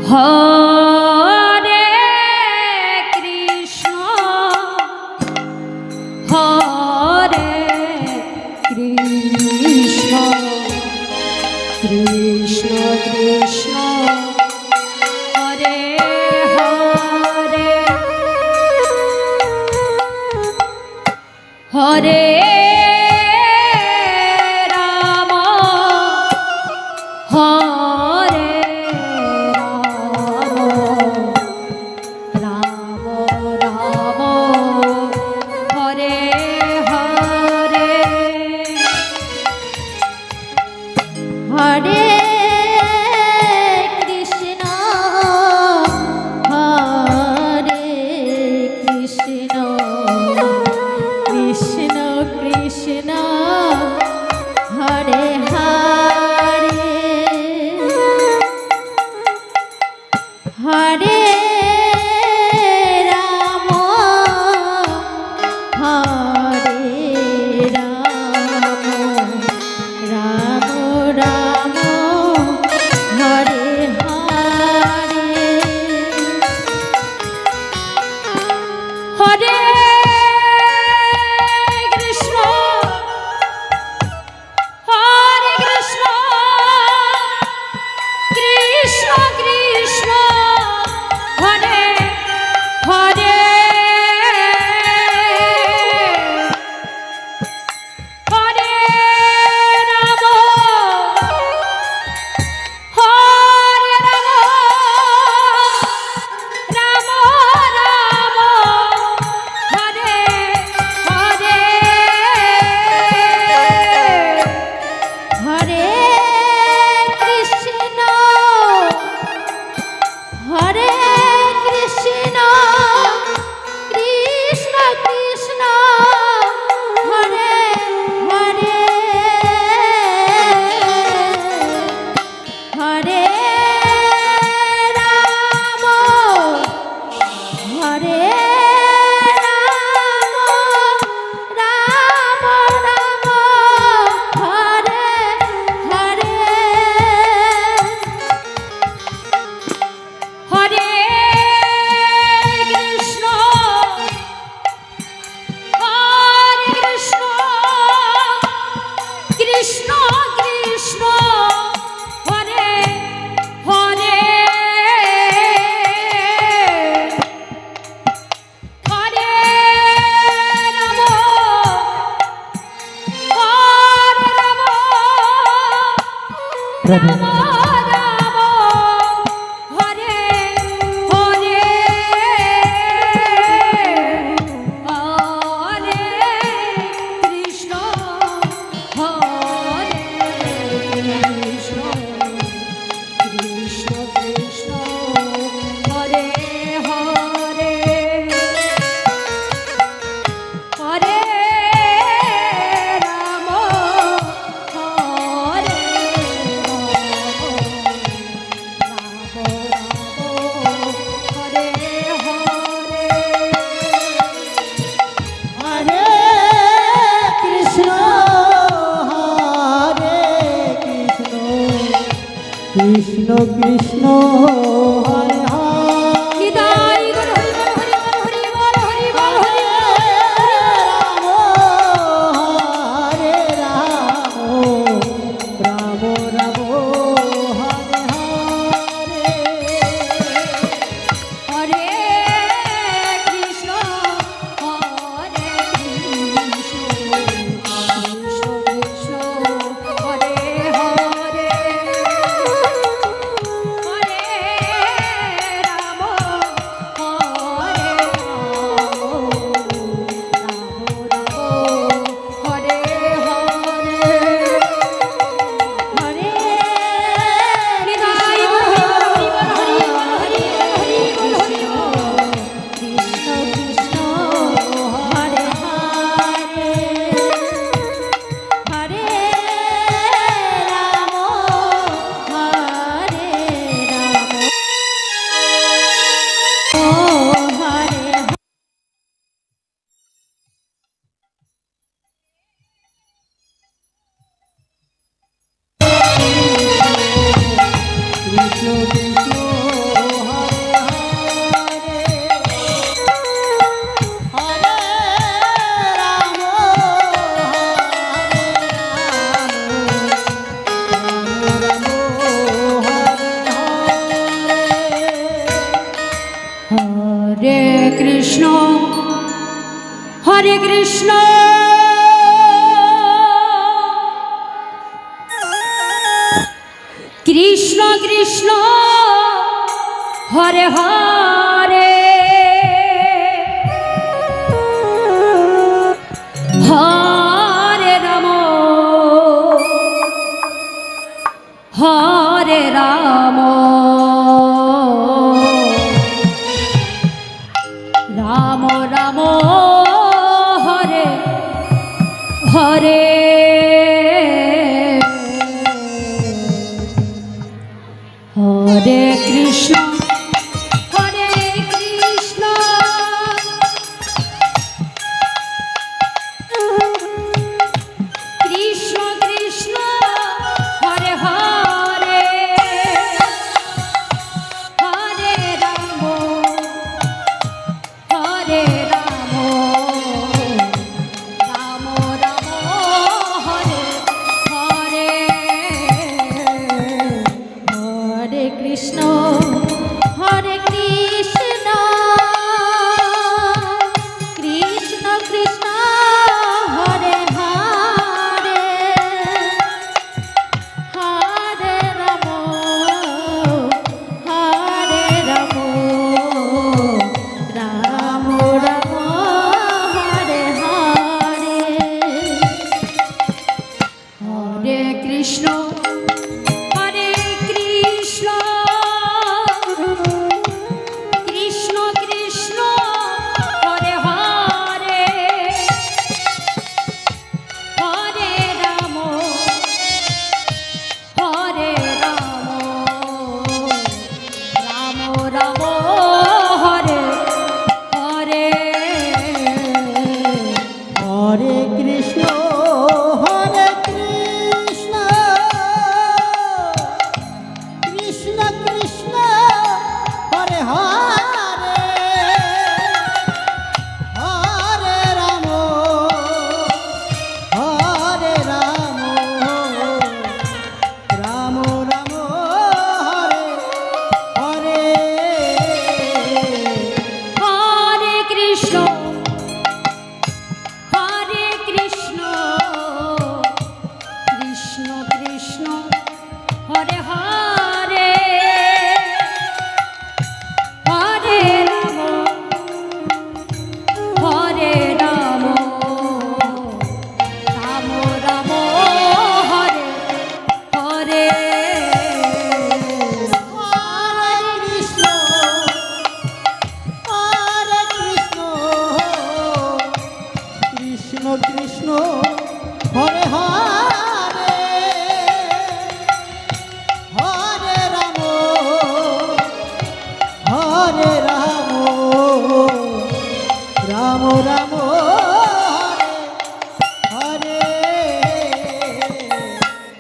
হরে কৃষ্ণ হরে কৃষ্ণ কৃষ্ণ কৃষ্ণ হরে হরে হরে রাম হরে রাম রাম হরে হরে হরে কৃষ্ণ হরে কৃষ্ণ কৃষ্ণ কৃষ্ণ হরে হরে হরে রাম হরে রাম রাম রাম হরে হরে হরে কৃষ্ণ হরে কৃষ্ণ কৃষ্ণ কৃষ্ণ হরে হরে হরে রাম হরে রাম রাম রাম হরে হরে হরে কৃষ্ণ হরে কৃষ্ণ কৃষ্ণ কৃষ্ণ হরে হরে হরে রাম হরে রাম রাম রাম হরে হরে হরে কৃষ্ণ হরে কৃষ্ণ কৃষ্ণ কৃষ্ণ হরে হরে হরে রাম হরে রাম প্রভু রাম রাম হরে হরে হরে কৃষ্ণ হরে কৃষ্ণ কৃষ্ণ কৃষ্ণ হরে হরে হরে রাম হরে হরে কৃষ্ণ হরে কৃষ্ণ কৃষ্ণ কৃষ্ণ হরে নিতাই গৌর হরি বল হরি বল হরি বল হরি বল রাম রাম হরে হরে হরে কৃষ্ণ হরে কৃষ্ণ কৃষ্ণ কৃষ্ণ হরে হরে হরে কৃষ্ণ কৃষ্ণ কৃষ্ণ হরে হরে হরে রাম হরে রাম রাম রাম হরে হরে হরে কৃষ্ণ হরে কৃষ্ণ কৃষ্ণ কৃষ্ণ হরে হরে হরে রাম হরে রাম রাম রাম হরে হরে হরে কৃষ্ণ হরে কৃষ্ণ কৃষ্ণ কৃষ্ণ হরে হরে হরে রাম হরে রাম রাম রাম হরে হরে হরে কৃষ্ণ হরে কৃষ্ণ কৃষ্ণ কৃষ্ণ হরে হরে হরে রাম হরে রাম রাম রাম হরে হরে হরে কৃষ্ণ হরে কৃষ্ণ কৃষ্ণ কৃষ্ণ হরে হরে হরে রাম হরে রাম রাম রাম হরে হরে হরে কৃষ্ণ হরে কৃষ্ণ কৃষ্ণ কৃষ্ণ হরে হরে হরে রাম হরে রাম রাম রাম হরে হরে হরে কৃষ্ণ হরে কৃষ্ণ কৃষ্ণ কৃষ্ণ হরে হরে হরে রাম হরে রাম রাম রাম হরে হরে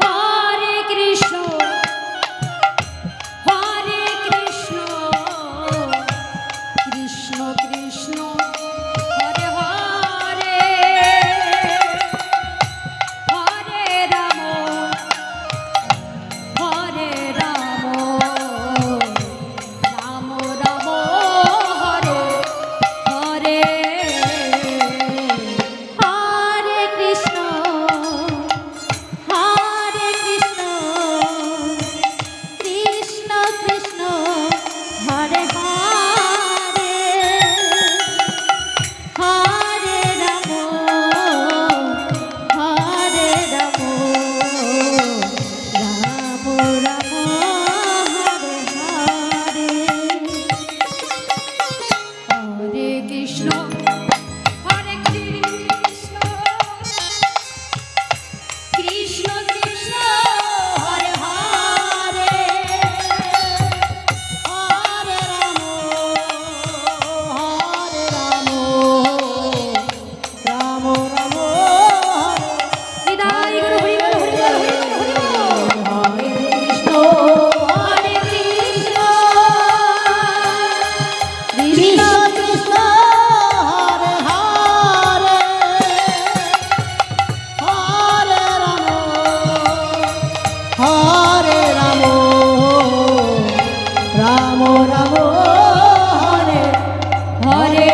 হরে কৃষ্ণ হরে কৃষ্ণ কৃষ্ণ কৃষ্ণ হরে হরে হরে রাম হরে রাম রাম রাম হরে হরে হরে কৃষ্ণ হরে কৃষ্ণ কৃষ্ণ কৃষ্ণ হরে হরে হরে রাম হরে রাম রাম রাম হরে হরে হরে কৃষ্ণ হরে কৃষ্ণ কৃষ্ণ কৃষ্ণ হরে হরে হরে রাম রাম রাম হৃদয় গুরু হরি বল হরি বল হরি বল হরি বল হরে কৃষ্ণ হরে কৃষ্ণ কৃষ্ণ কৃষ্ণ কৃষ্ণ হরে হরে হরে রাম হরে রাম রাম রাম হরে হরে